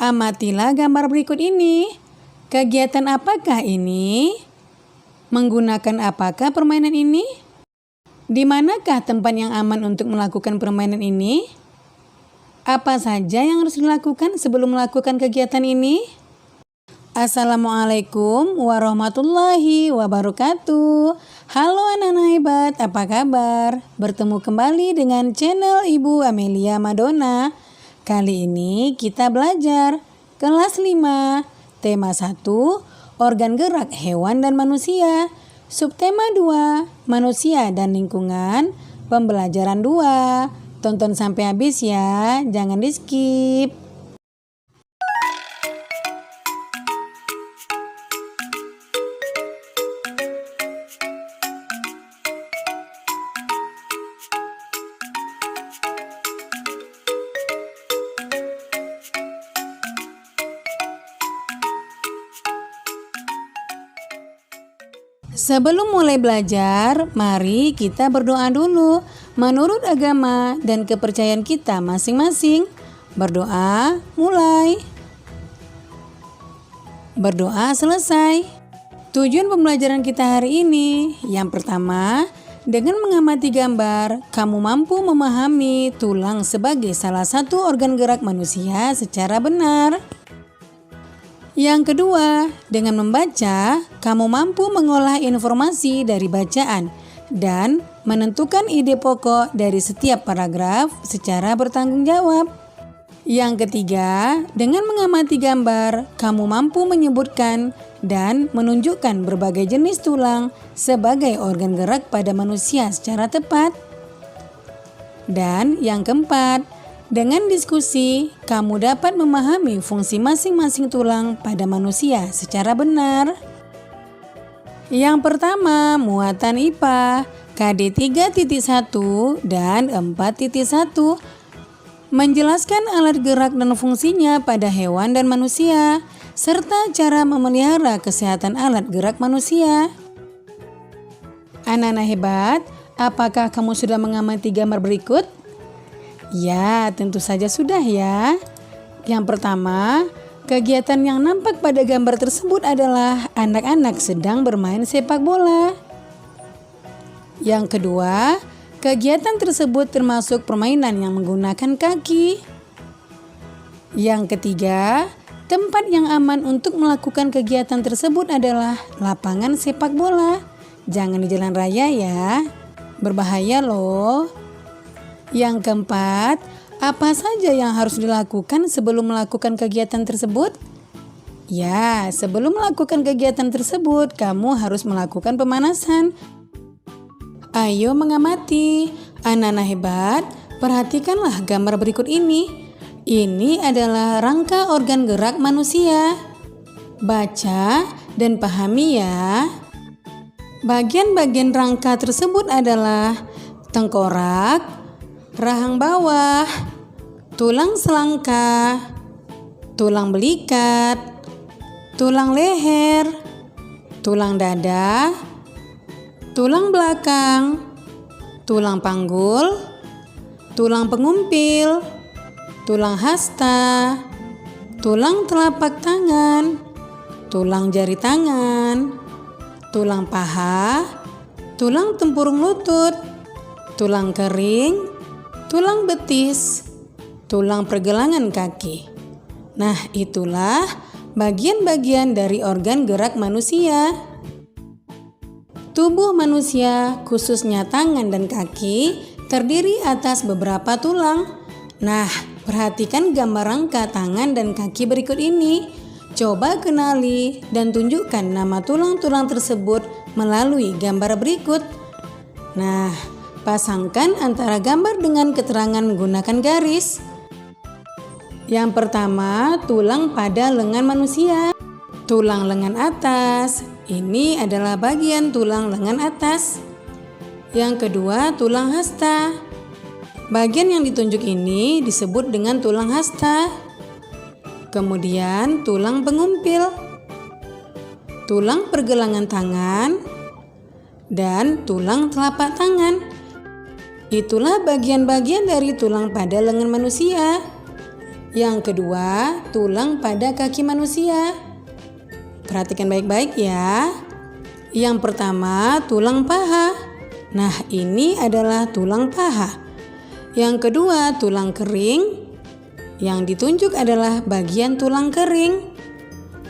Amatilah gambar berikut ini. Kegiatan apakah ini? Menggunakan apakah permainan ini? Di manakah tempat yang aman untuk melakukan permainan ini? Apa saja yang harus dilakukan sebelum melakukan kegiatan ini? Assalamualaikum warahmatullahi wabarakatuh. Halo anak-anak hebat, apa kabar? Bertemu kembali dengan channel Ibu Amelia Madonna. Kali ini kita belajar kelas 5, tema 1, organ gerak hewan dan manusia. Subtema 2, manusia dan lingkungan. Pembelajaran 2. Tonton sampai habis ya, jangan di-skip. Sebelum mulai belajar, mari kita berdoa dulu menurut agama dan kepercayaan kita masing-masing. Berdoa mulai. Berdoa selesai. Tujuan pembelajaran kita hari ini, yang pertama, dengan mengamati gambar, kamu mampu memahami tulang sebagai salah satu organ gerak manusia secara benar. Yang kedua, dengan membaca, kamu mampu mengolah informasi dari bacaan dan menentukan ide pokok dari setiap paragraf secara bertanggung jawab. Yang ketiga, dengan mengamati gambar, kamu mampu menyebutkan dan menunjukkan berbagai jenis tulang sebagai organ gerak pada manusia secara tepat. Dan yang keempat, dengan diskusi, kamu dapat memahami fungsi masing-masing tulang pada manusia secara benar. Yang pertama, muatan IPA KD 3.1 dan 4.1 menjelaskan alat gerak dan fungsinya pada hewan dan manusia, serta cara memelihara kesehatan alat gerak manusia. Anak-anak hebat, apakah kamu sudah mengamati gambar berikut? Ya, tentu saja sudah ya. Yang pertama, kegiatan yang nampak pada gambar tersebut adalah anak-anak sedang bermain sepak bola. Yang kedua, kegiatan tersebut termasuk permainan yang menggunakan kaki. Yang ketiga, tempat yang aman untuk melakukan kegiatan tersebut adalah lapangan sepak bola. Jangan di jalan raya ya, berbahaya loh. Yang keempat, apa saja yang harus dilakukan sebelum melakukan kegiatan tersebut? Ya, sebelum melakukan kegiatan tersebut, kamu harus melakukan pemanasan. Ayo mengamati. Anak-anak hebat, perhatikanlah gambar berikut ini. Ini adalah rangka organ gerak manusia. Baca dan pahami ya. Bagian-bagian rangka tersebut adalah tengkorak, rahang bawah, tulang selangka, tulang belikat, tulang leher, tulang dada, tulang belakang, tulang panggul, tulang pengumpil, tulang hasta, tulang telapak tangan, tulang jari tangan, tulang paha, tulang tempurung lutut, tulang kering, tulang betis, tulang pergelangan kaki. Nah, itulah bagian-bagian dari organ gerak manusia. Tubuh manusia, khususnya tangan dan kaki, terdiri atas beberapa tulang. Nah, perhatikan gambar rangka tangan dan kaki berikut ini. Coba kenali dan tunjukkan nama tulang-tulang tersebut melalui gambar berikut. Nah, pasangkan antara gambar dengan keterangan menggunakan garis. Yang pertama, tulang pada lengan manusia. Tulang lengan atas, ini adalah bagian tulang lengan atas. Yang kedua, tulang hasta. Bagian yang ditunjuk ini disebut dengan tulang hasta. Kemudian, tulang pengumpil, tulang pergelangan tangan, dan tulang telapak tangan. Itulah bagian-bagian dari tulang pada lengan manusia. Yang kedua, tulang pada kaki manusia. Perhatikan baik-baik ya. Yang pertama, tulang paha. Nah, ini adalah tulang paha. Yang kedua, tulang kering. Yang ditunjuk adalah bagian tulang kering.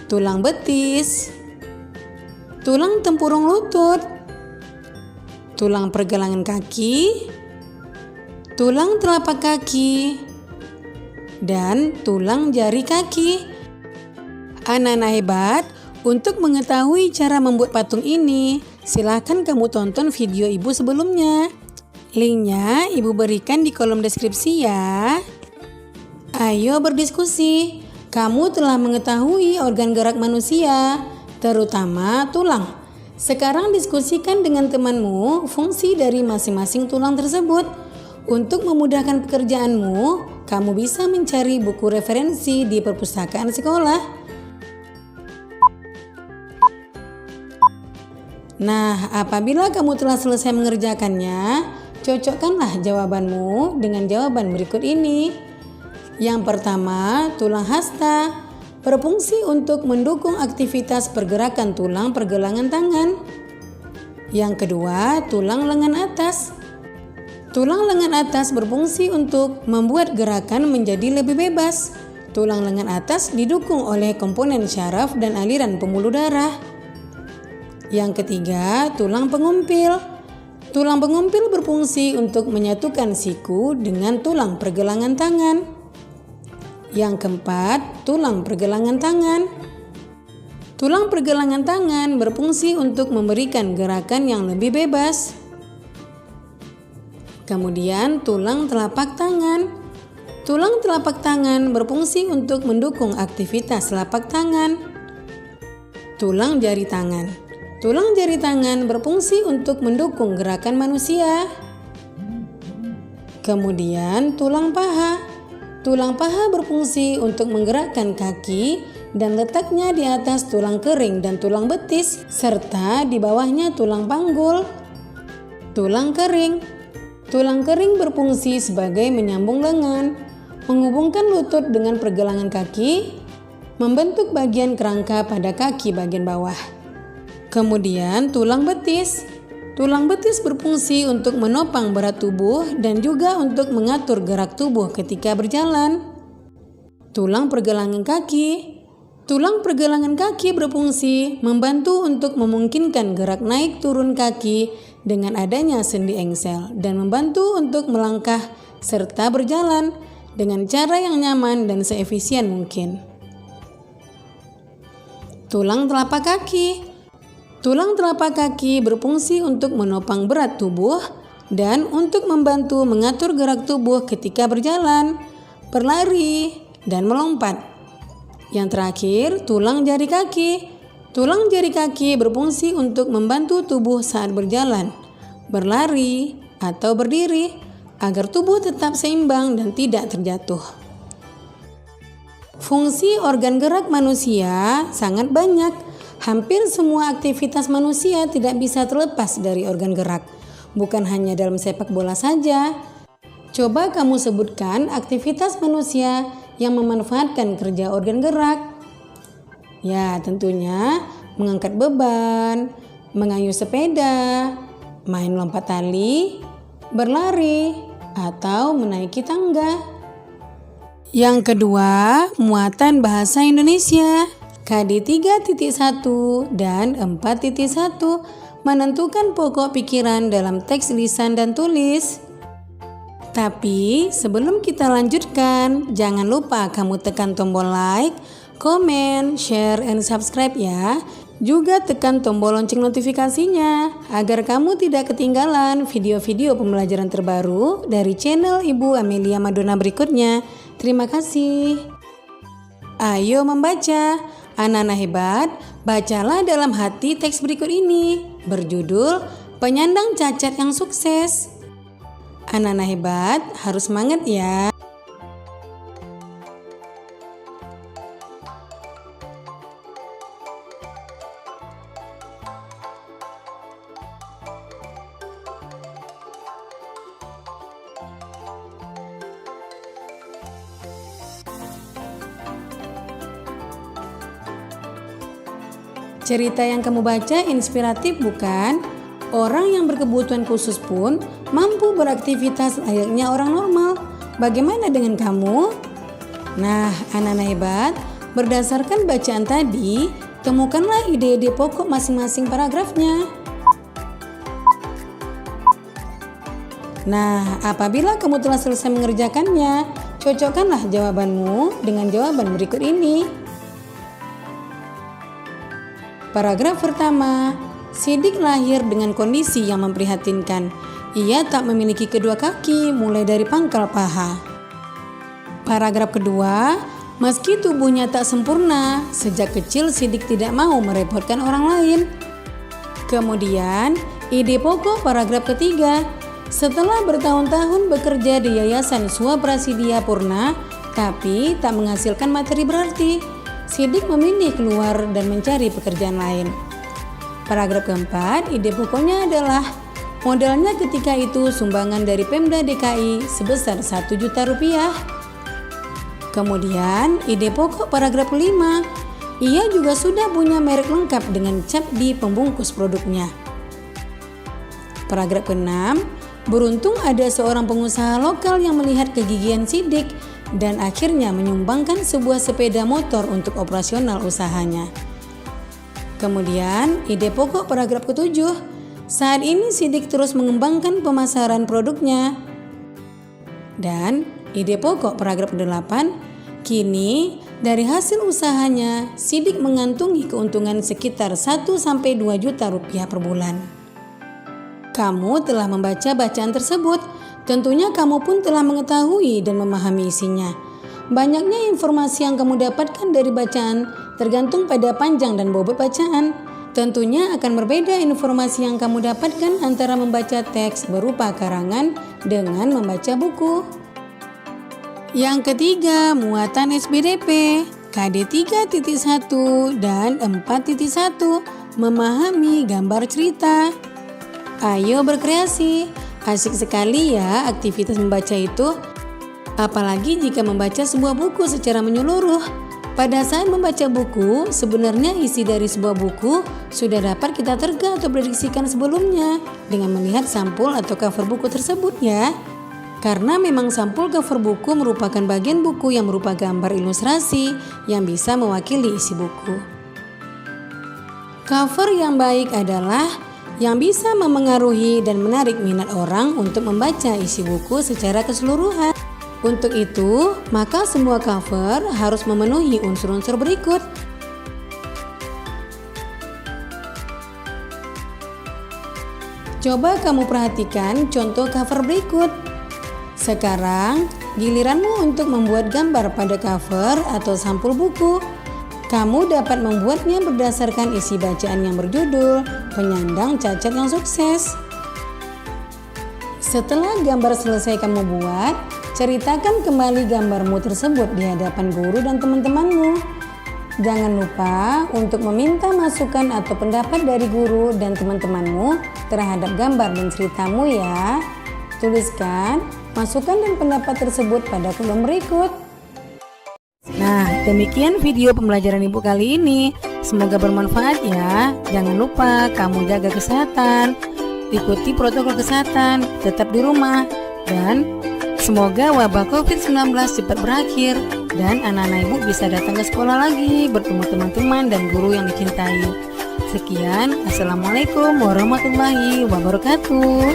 Tulang betis. Tulang tempurung lutut. Tulang pergelangan kaki. Tulang telapak kaki. Dan tulang jari kaki. Anak-anak hebat, untuk mengetahui cara membuat patung ini, silakan kamu tonton video ibu sebelumnya. Linknya ibu berikan di kolom deskripsi ya. Ayo berdiskusi. Kamu telah mengetahui organ gerak manusia, terutama tulang. Sekarang diskusikan dengan temanmu fungsi dari masing-masing tulang tersebut. Untuk memudahkan pekerjaanmu, kamu bisa mencari buku referensi di perpustakaan sekolah. Nah, apabila kamu telah selesai mengerjakannya, cocokkanlah jawabanmu dengan jawaban berikut ini. Yang pertama, tulang hasta berfungsi untuk mendukung aktivitas pergerakan tulang pergelangan tangan. Yang kedua, tulang lengan atas. Tulang lengan atas berfungsi untuk membuat gerakan menjadi lebih bebas. Tulang lengan atas didukung oleh komponen syaraf dan aliran pembuluh darah. Yang ketiga, tulang pengumpil. Tulang pengumpil berfungsi untuk menyatukan siku dengan tulang pergelangan tangan. Yang keempat, tulang pergelangan tangan. Tulang pergelangan tangan berfungsi untuk memberikan gerakan yang lebih bebas. Kemudian tulang telapak tangan. Tulang telapak tangan berfungsi untuk mendukung aktivitas telapak tangan. Tulang jari tangan. Tulang jari tangan berfungsi untuk mendukung gerakan manusia. Kemudian tulang paha. Tulang paha berfungsi untuk menggerakkan kaki dan letaknya di atas tulang kering dan tulang betis, serta di bawahnya tulang panggul. Tulang kering. Tulang kering berfungsi sebagai menyambung lengan, menghubungkan lutut dengan pergelangan kaki, membentuk bagian kerangka pada kaki bagian bawah. Kemudian tulang betis. Tulang betis berfungsi untuk menopang berat tubuh dan juga untuk mengatur gerak tubuh ketika berjalan. Tulang pergelangan kaki. Tulang pergelangan kaki berfungsi membantu untuk memungkinkan gerak naik turun kaki dengan adanya sendi engsel dan membantu untuk melangkah serta berjalan dengan cara yang nyaman dan seefisien mungkin. Tulang telapak kaki. Tulang telapak kaki berfungsi untuk menopang berat tubuh dan untuk membantu mengatur gerak tubuh ketika berjalan, berlari, dan melompat. Yang terakhir, tulang jari kaki. Tulang jari kaki berfungsi untuk membantu tubuh saat berjalan, berlari, atau berdiri agar tubuh tetap seimbang dan tidak terjatuh. Fungsi organ gerak manusia sangat banyak. Hampir semua aktivitas manusia tidak bisa terlepas dari organ gerak. Bukan hanya dalam sepak bola saja. Coba kamu sebutkan aktivitas manusia yang memanfaatkan kerja organ gerak. Ya, tentunya mengangkat beban, mengayuh sepeda, main lompat tali, berlari, atau menaiki tangga. Yang kedua, muatan bahasa Indonesia. KD 3.1 dan 4.1 menentukan pokok pikiran dalam teks lisan dan tulis. Tapi sebelum kita lanjutkan, jangan lupa kamu tekan tombol like, komen, share, and subscribe ya. Juga tekan tombol lonceng notifikasinya agar kamu tidak ketinggalan video-video pembelajaran terbaru dari channel Ibu Amelia Madonna berikutnya. Terima kasih. Ayo membaca. Anak-anak hebat, bacalah dalam hati teks berikut ini berjudul Penyandang Cacat yang Sukses. Anak-anak hebat harus semangat ya. Cerita yang kamu baca inspiratif bukan? Orang yang berkebutuhan khusus pun mampu beraktivitas layaknya orang normal. Bagaimana dengan kamu? Nah, anak-anak hebat, berdasarkan bacaan tadi, temukanlah ide-ide pokok masing-masing paragrafnya. Nah, apabila kamu telah selesai mengerjakannya, cocokkanlah jawabanmu dengan jawaban berikut ini. Paragraf pertama, Sidik lahir dengan kondisi yang memprihatinkan. Ia tak memiliki kedua kaki mulai dari pangkal paha. Paragraf kedua, meski tubuhnya tak sempurna, sejak kecil Sidik tidak mau merepotkan orang lain. Kemudian, ide pokok paragraf ketiga, setelah bertahun-tahun bekerja di Yayasan Swaprasidya Purna, tapi tak menghasilkan materi berarti, Sidik memilih keluar dan mencari pekerjaan lain. Paragraf keempat, ide pokoknya adalah modalnya ketika itu sumbangan dari Pemda DKI sebesar 1 juta rupiah. Kemudian, ide pokok paragraf 5, ia juga sudah punya merek lengkap dengan cap di pembungkus produknya. Paragraf ke-6, beruntung ada seorang pengusaha lokal yang melihat kegigihan Sidik dan akhirnya menyumbangkan sebuah sepeda motor untuk operasional usahanya. Kemudian, ide pokok paragraf ke-7, saat ini Sidik terus mengembangkan pemasaran produknya. Dan ide pokok paragraf ke-8, kini dari hasil usahanya Sidik mengantungi keuntungan sekitar 1-2 juta rupiah per bulan. Kamu telah membaca bacaan tersebut, tentunya kamu pun telah mengetahui dan memahami isinya. Banyaknya informasi yang kamu dapatkan dari bacaan tergantung pada panjang dan bobot bacaan. Tentunya akan berbeda informasi yang kamu dapatkan antara membaca teks berupa karangan dengan membaca buku. Yang ketiga, muatan SBDP KD 3.1 dan 4.1, memahami gambar cerita. Ayo berkreasi, asik sekali ya aktivitas membaca itu. Apalagi jika membaca sebuah buku secara menyeluruh. Pada saat membaca buku, sebenarnya isi dari sebuah buku sudah dapat kita terga atau prediksikan sebelumnya dengan melihat sampul atau cover buku tersebut ya. Karena memang sampul cover buku merupakan bagian buku yang berupa gambar ilustrasi yang bisa mewakili isi buku. Cover yang baik adalah yang bisa memengaruhi dan menarik minat orang untuk membaca isi buku secara keseluruhan. Untuk itu, maka semua cover harus memenuhi unsur-unsur berikut. Coba kamu perhatikan contoh cover berikut. Sekarang, giliranmu untuk membuat gambar pada cover atau sampul buku. Kamu dapat membuatnya berdasarkan isi bacaan yang berjudul Penyandang Cacat yang Sukses. Setelah gambar selesai kamu buat, ceritakan kembali gambarmu tersebut di hadapan guru dan teman-temanmu. Jangan lupa untuk meminta masukan atau pendapat dari guru dan teman-temanmu terhadap gambar dan ceritamu ya. Tuliskan masukan dan pendapat tersebut pada kolom berikut. Nah, demikian video pembelajaran Ibu kali ini. Semoga bermanfaat ya. Jangan lupa kamu jaga kesehatan, ikuti protokol kesehatan, tetap di rumah, dan semoga wabah COVID-19 cepat berakhir dan anak-anak Ibu bisa datang ke sekolah lagi bertemu teman-teman dan guru yang dicintai. Sekian, Assalamualaikum warahmatullahi wabarakatuh.